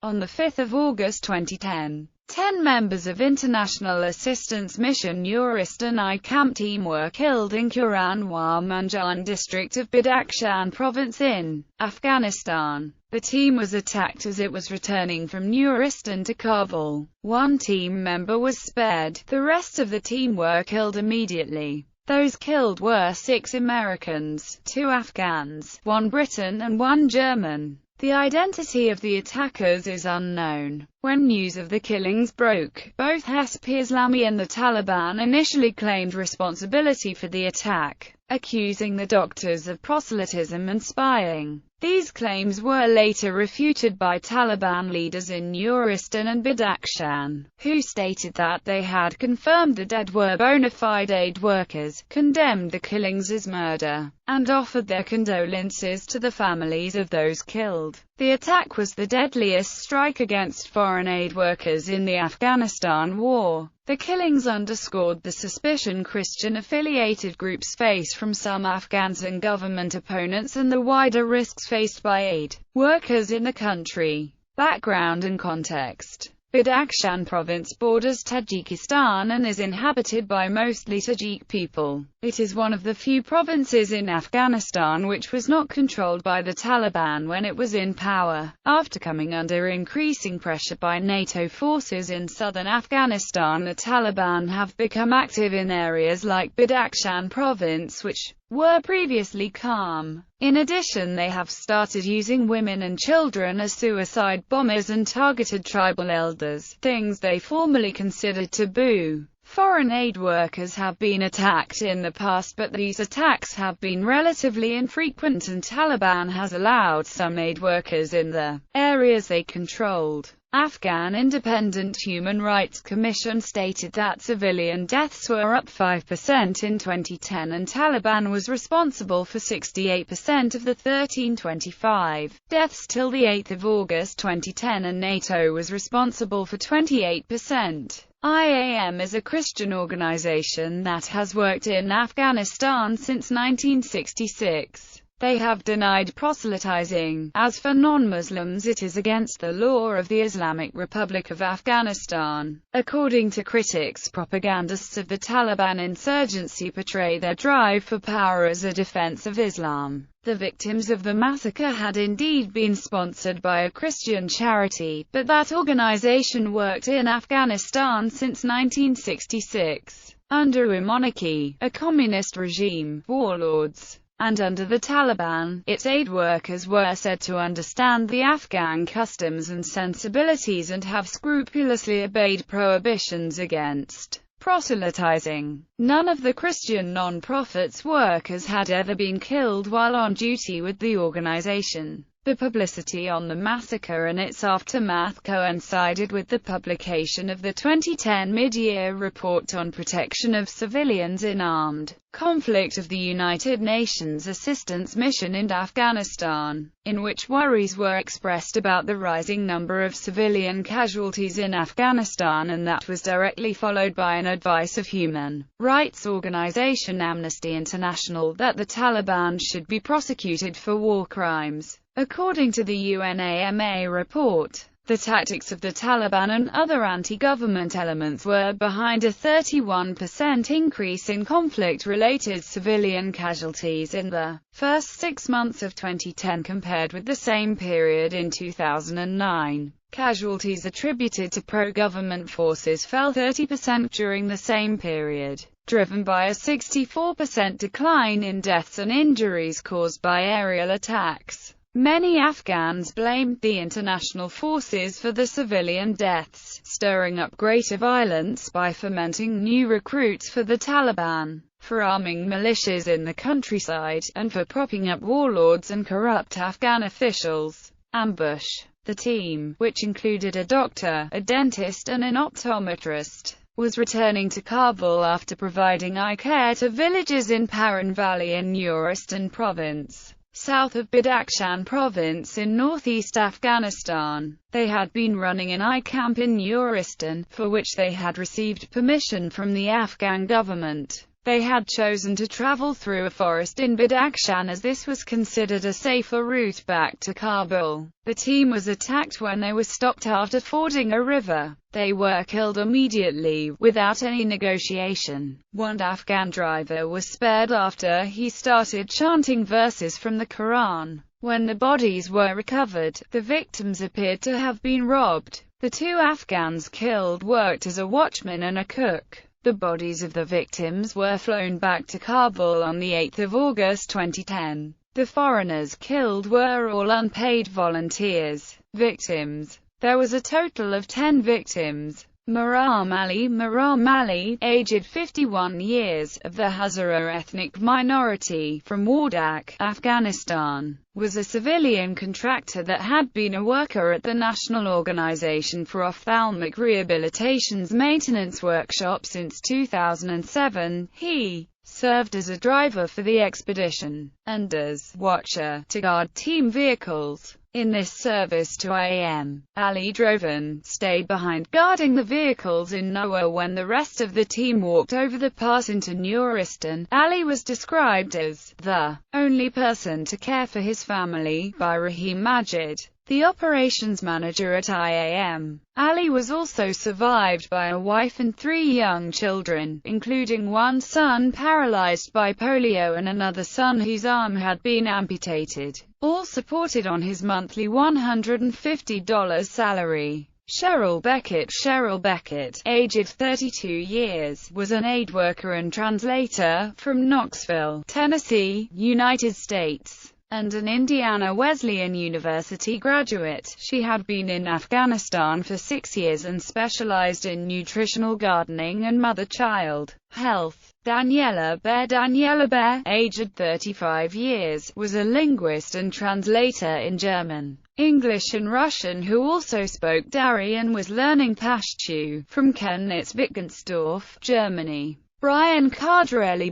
On 5 August 2010, 10 members of International Assistance Mission Nuristan Eye Camp team were killed in Kuran, Munjan district of Badakhshan province in Afghanistan. The team was attacked as it was returning from Nuristan to Kabul. One team member was spared. The rest of the team were killed immediately. Those killed were 6 Americans, 2 Afghans, 1 Briton and 1 German. The identity of the attackers is unknown. When news of the killings broke, both Hezb Islami and the Taliban initially claimed responsibility for the attack, accusing the doctors of proselytism and spying. These claims were later refuted by Taliban leaders in Nuristan and Badakhshan, who stated that they had confirmed the dead were bona fide aid workers, condemned the killings as murder, and offered their condolences to the families of those killed. The attack was the deadliest strike against foreign aid workers in the Afghanistan war. The killings underscored the suspicion Christian-affiliated groups face from some Afghans and government opponents and the wider risks faced by aid workers in the country. Background and context. Badakhshan province borders Tajikistan and is inhabited by mostly Tajik people. It is one of the few provinces in Afghanistan which was not controlled by the Taliban when it was in power, after coming under increasing pressure by NATO forces in southern Afghanistan. The Taliban have become active in areas like Badakhshan province which were previously calm. In addition, they have started using women and children as suicide bombers and targeted tribal elders, things they formerly considered taboo. Foreign aid workers have been attacked in the past, but these attacks have been relatively infrequent, and Taliban has allowed some aid workers in the areas they controlled. Afghan Independent Human Rights Commission stated that civilian deaths were up 5% in 2010 and Taliban was responsible for 68% of the 1325 deaths till the 8th of August 2010, and NATO was responsible for 28%. IAM is a Christian organization that has worked in Afghanistan since 1966. They have denied proselytizing. As for non-Muslims, it is against the law of the Islamic Republic of Afghanistan. According to critics, propagandists of the Taliban insurgency portray their drive for power as a defense of Islam. The victims of the massacre had indeed been sponsored by a Christian charity, but that organization worked in Afghanistan since 1966. Under a monarchy, a communist regime, warlords, and under the Taliban, its aid workers were said to understand the Afghan customs and sensibilities and have scrupulously obeyed prohibitions against proselytizing. None of the Christian non-profits workers had ever been killed while on duty with the organization. The publicity on the massacre and its aftermath coincided with the publication of the 2010 mid-year report on protection of civilians in armed conflict of the United Nations Assistance Mission in Afghanistan, in which worries were expressed about the rising number of civilian casualties in Afghanistan, and that was directly followed by an advice of human rights organization Amnesty International that the Taliban should be prosecuted for war crimes. According to the UNAMA report, the tactics of the Taliban and other anti-government elements were behind a 31% increase in conflict-related civilian casualties in the first 6 months of 2010 compared with the same period in 2009. Casualties attributed to pro-government forces fell 30% during the same period, driven by a 64% decline in deaths and injuries caused by aerial attacks. Many Afghans blamed the international forces for the civilian deaths, stirring up greater violence by fomenting new recruits for the Taliban, for arming militias in the countryside, and for propping up warlords and corrupt Afghan officials. Ambush. The team, which included a doctor, a dentist and an optometrist, was returning to Kabul after providing eye care to villages in Paran Valley in Nuristan province, south of Badakhshan province in northeast Afghanistan. They had been running an eye camp in Nuristan, for which they had received permission from the Afghan government. They had chosen to travel through a forest in Badakhshan as this was considered a safer route back to Kabul. The team was attacked when they were stopped after fording a river. They were killed immediately, without any negotiation. One Afghan driver was spared after he started chanting verses from the Quran. When the bodies were recovered, the victims appeared to have been robbed. The 2 Afghans killed worked as a watchman and a cook. The bodies of the victims were flown back to Kabul on 8 August 2010. The foreigners killed were all unpaid volunteers. Victims. There was a total of 10 victims. Maram Ali, aged 51 years, of the Hazara ethnic minority, from Wardak, Afghanistan, was a civilian contractor that had been a worker at the National Organization for Ophthalmic Rehabilitation's maintenance workshop since 2007. He served as a driver for the expedition, and as watcher, to guard team vehicles. In this service to IAM, Ali drove and stayed behind guarding the vehicles in Noah when the rest of the team walked over the pass into Nuristan. Ali was described as the only person to care for his family by Rahim Majid, the operations manager at IAM. Ali was also survived by a wife and 3 young children, including one son paralyzed by polio and another son whose arm had been amputated, all supported on his monthly $150 salary. Cheryl Beckett, aged 32 years, was an aid worker and translator, from Knoxville, Tennessee, United States, and an Indiana Wesleyan University graduate. She had been in Afghanistan for 6 years and specialized in nutritional gardening and mother-child health. Daniela Baer, aged 35 years, was a linguist and translator in German, English and Russian who also spoke Dari and was learning Pashto, from Königswinterberg, Germany. Brian Cardarelli,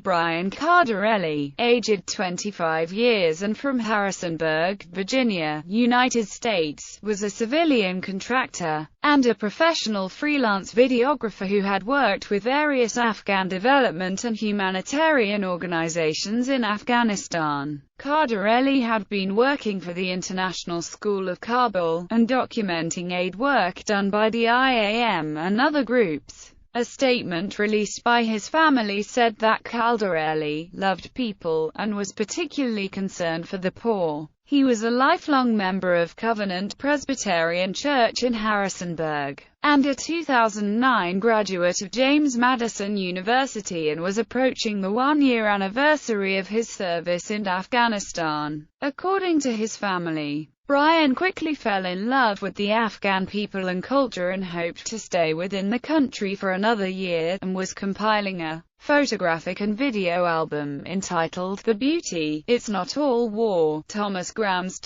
aged 25 years and from Harrisonburg, Virginia, United States, was a civilian contractor and a professional freelance videographer who had worked with various Afghan development and humanitarian organizations in Afghanistan. Cardarelli had been working for the International School of Kabul, and documenting aid work done by the IAM and other groups. A statement released by his family said that Cardarelli loved people, and was particularly concerned for the poor. He was a lifelong member of Covenant Presbyterian Church in Harrisonburg, and a 2009 graduate of James Madison University, and was approaching the 1-year anniversary of his service in Afghanistan. According to his family, Brian quickly fell in love with the Afghan people and culture and hoped to stay within the country for another year, and was compiling a photographic and video album entitled The Beauty, It's Not All War. Thomas Grams,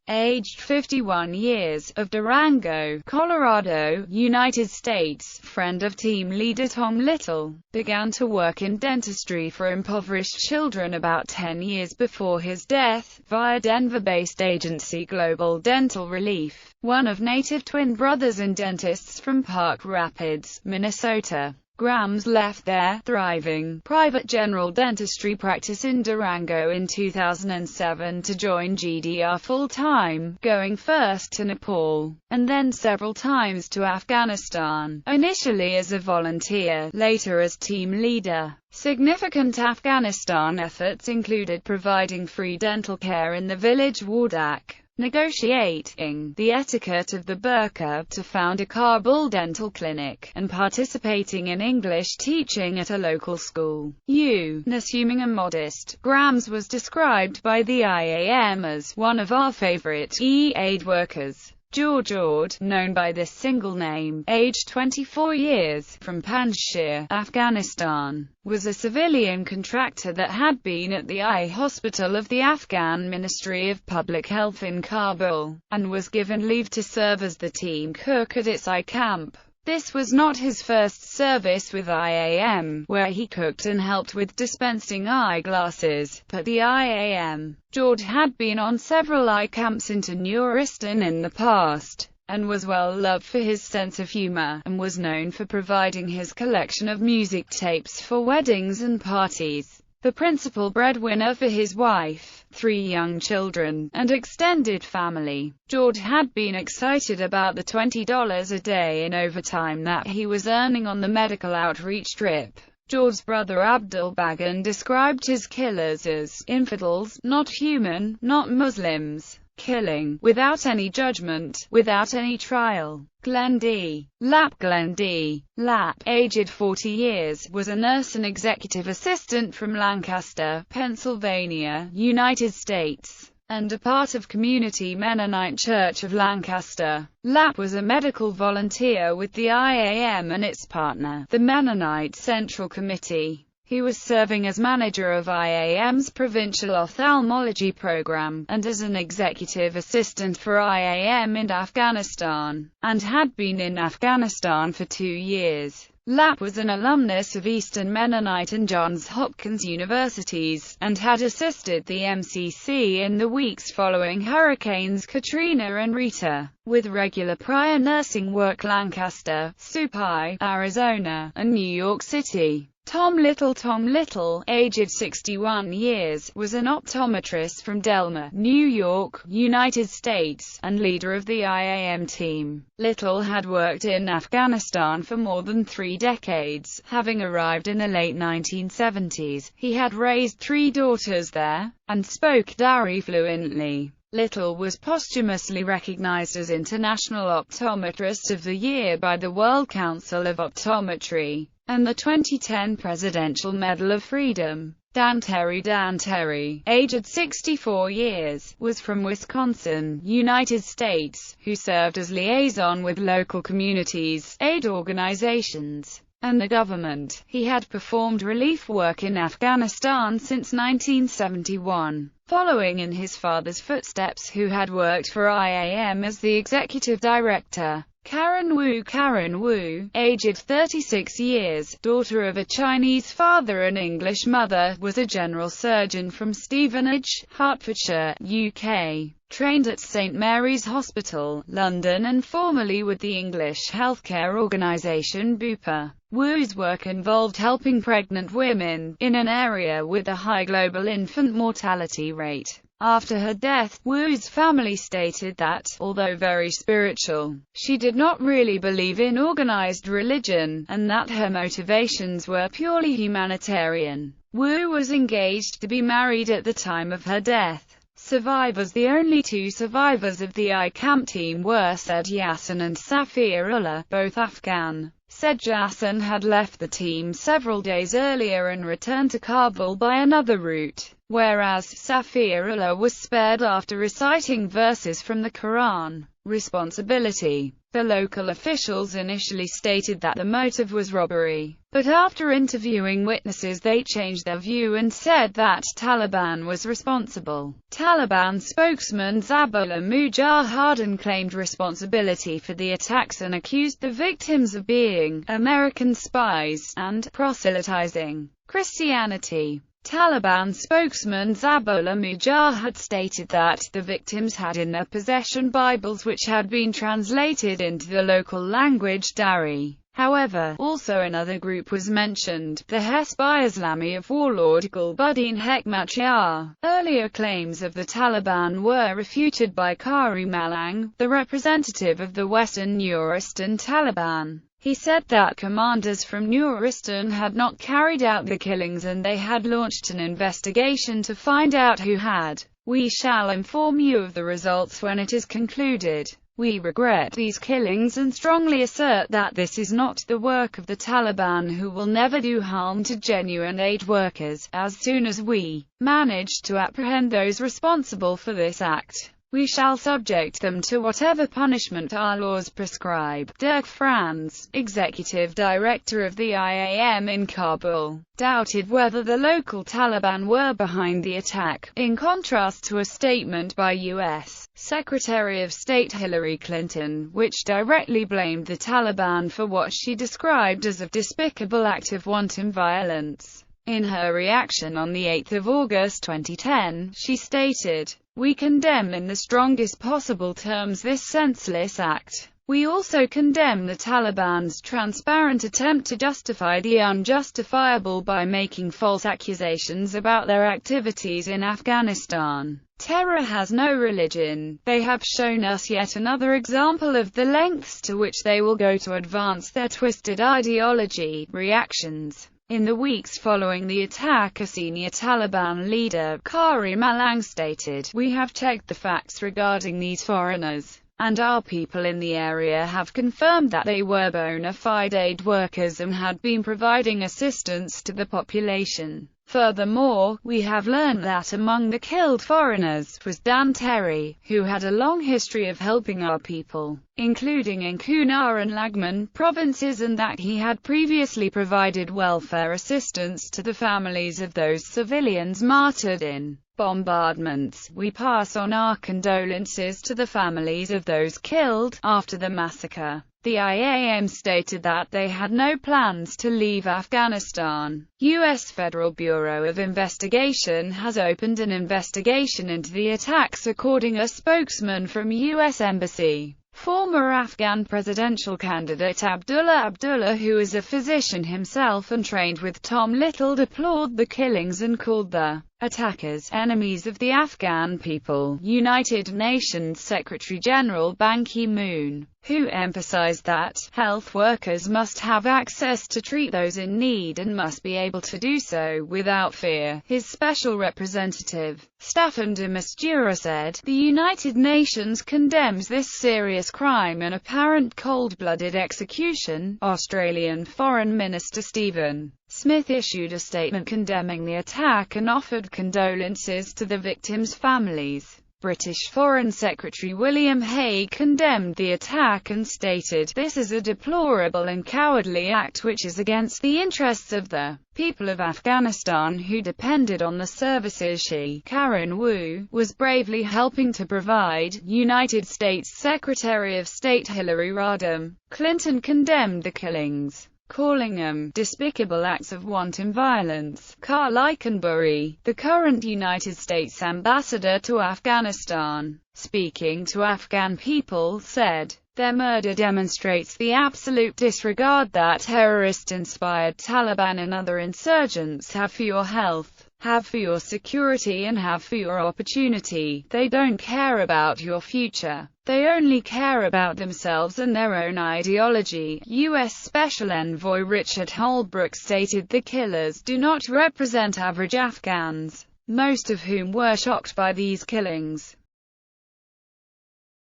aged 51 years, of Durango, Colorado, United States, friend of team leader Tom Little, began to work in dentistry for impoverished children about 10 years before his death, via Denver-based agency Global Dental Relief, one of native twin brothers and dentists from Park Rapids, Minnesota. Grams left their thriving private general dentistry practice in Durango in 2007 to join GDR full-time, going first to Nepal, and then several times to Afghanistan, initially as a volunteer, later as team leader. Significant Afghanistan efforts included providing free dental care in the village Wardak, negotiating the etiquette of the burqa to found a Kabul dental clinic, and participating in English teaching at a local school. Unassuming and modest, Grams was described by the IAM as one of our favorite aid workers. George, known by this single name, aged 24 years, from Panjshir, Afghanistan, was a civilian contractor that had been at the eye hospital of the Afghan Ministry of Public Health in Kabul, and was given leave to serve as the team cook at its eye camp. This was not his first service with IAM, where he cooked and helped with dispensing eyeglasses, but the IAM. George had been on several eye camps into Nuristan in the past. and was well loved for his sense of humor, and was known for providing his collection of music tapes for weddings and parties. The principal breadwinner for his wife, 3 young children, and extended family, George had been excited about the $20 a day in overtime that he was earning on the medical outreach trip. George's brother Abdul Bagan described his killers as infidels, not human, not Muslims, killing without any judgment, without any trial. Glenn D. Lapp, aged 40 years, was a nurse and executive assistant from Lancaster, Pennsylvania, United States, and a part of Community Mennonite Church of Lancaster. Lapp was a medical volunteer with the IAM and its partner, the Mennonite Central Committee. He was serving as manager of IAM's provincial ophthalmology program, and as an executive assistant for IAM in Afghanistan, and had been in Afghanistan for 2 years. Lapp was an alumnus of Eastern Mennonite and Johns Hopkins universities, and had assisted the MCC in the weeks following Hurricanes Katrina and Rita, with regular prior nursing work Lancaster, Supai, Arizona, and New York City. Tom Little, aged 61 years, was an optometrist from Delmar, New York, United States, and leader of the IAM team. Little had worked in Afghanistan for more than 3 decades, having arrived in the late 1970s. He had raised 3 daughters there, and spoke Dari fluently. Little was posthumously recognized as International Optometrist of the Year by the World Council of Optometry, and the 2010 Presidential Medal of Freedom. Dan Terry, aged 64 years, was from Wisconsin, United States, who served as liaison with local communities, aid organizations, and the government. He had performed relief work in Afghanistan since 1971, following in his father's footsteps, who had worked for IAM as the executive director. Karen Wu, aged 36 years, daughter of a Chinese father and English mother, was a general surgeon from Stevenage, Hertfordshire, UK. Trained at St Mary's Hospital, London, and formerly with the English healthcare organisation Bupa. Wu's work involved helping pregnant women, in an area with a high global infant mortality rate. After her death, Wu's family stated that, although very spiritual, she did not really believe in organized religion, and that her motivations were purely humanitarian. Wu was engaged to be married at the time of her death. Survivors. The only 2 survivors of the Eye Camp team were Said Yassin and Safir Ullah, both Afghan. Said Yassin had left the team several days earlier and returned to Kabul by another route, whereas Safir Ullah was spared after reciting verses from the Quran. Responsibility. The local officials initially stated that the motive was robbery, but after interviewing witnesses they changed their view and said that Taliban was responsible. Taliban spokesman Zabihullah Mujahideen claimed responsibility for the attacks and accused the victims of being American spies and proselytizing Christianity. Taliban spokesman Zabihullah Mujahideen stated that the victims had in their possession Bibles which had been translated into the local language Dari. However, also another group was mentioned, the Hezbollah Islami of warlord Gulbuddin Hekmatyar. Earlier claims of the Taliban were refuted by Kari Malang, the representative of the Western Nuristan Taliban. He said that commanders from Nuristan had not carried out the killings and they had launched an investigation to find out who had. We shall inform you of the results when it is concluded. We regret these killings and strongly assert that this is not the work of the Taliban, who will never do harm to genuine aid workers. As soon as we manage to apprehend those responsible for this act, we shall subject them to whatever punishment our laws prescribe. Dirk Franz, executive director of the IAM in Kabul, doubted whether the local Taliban were behind the attack, in contrast to a statement by U.S. Secretary of State Hillary Clinton, which directly blamed the Taliban for what she described as a despicable act of wanton violence. In her reaction on 8 August 2010, she stated, We condemn in the strongest possible terms this senseless act. We also condemn the Taliban's transparent attempt to justify the unjustifiable by making false accusations about their activities in Afghanistan. Terror has no religion. They have shown us yet another example of the lengths to which they will go to advance their twisted ideology. Reactions. In the weeks following the attack, a senior Taliban leader, Qari Malang, stated, "We have checked the facts regarding these foreigners, and our people in the area have confirmed that they were bona fide aid workers and had been providing assistance to the population. Furthermore, we have learned that among the killed foreigners was Dan Terry, who had a long history of helping our people, including in Kunar and Lagman provinces, and that he had previously provided welfare assistance to the families of those civilians martyred in bombardments. We pass on our condolences to the families of those killed after the massacre." The IAM stated that they had no plans to leave Afghanistan. U.S. Federal Bureau of Investigation has opened an investigation into the attacks, according to a spokesman from U.S. Embassy. Former Afghan presidential candidate Abdullah, who is a physician himself and trained with Tom Little, deplored the killings and called the attackers enemies of the Afghan people. United Nations Secretary-General Ban Ki-moon, who emphasized that health workers must have access to treat those in need and must be able to do so without fear. His special representative, Staffan de Mistura, said, "The United Nations condemns this serious crime and apparent cold-blooded execution." Australian Foreign Minister Stephen Smith issued a statement condemning the attack and offered condolences to the victims' families. British Foreign Secretary William Hague condemned the attack and stated, "This is a deplorable and cowardly act which is against the interests of the people of Afghanistan who depended on the services she, Karen Wu, was bravely helping to provide." United States Secretary of State Hillary Rodham Clinton condemned the killings, calling them despicable acts of wanton violence. Karl Eikenbury, the current United States ambassador to Afghanistan, speaking to Afghan people, said, "Their murder demonstrates the absolute disregard that terrorist-inspired Taliban and other insurgents have for your health, have for your security, and have for your opportunity. They don't care about your future. They only care about themselves and their own ideology." U.S. Special Envoy Richard Holbrooke stated the killers do not represent average Afghans, most of whom were shocked by these killings.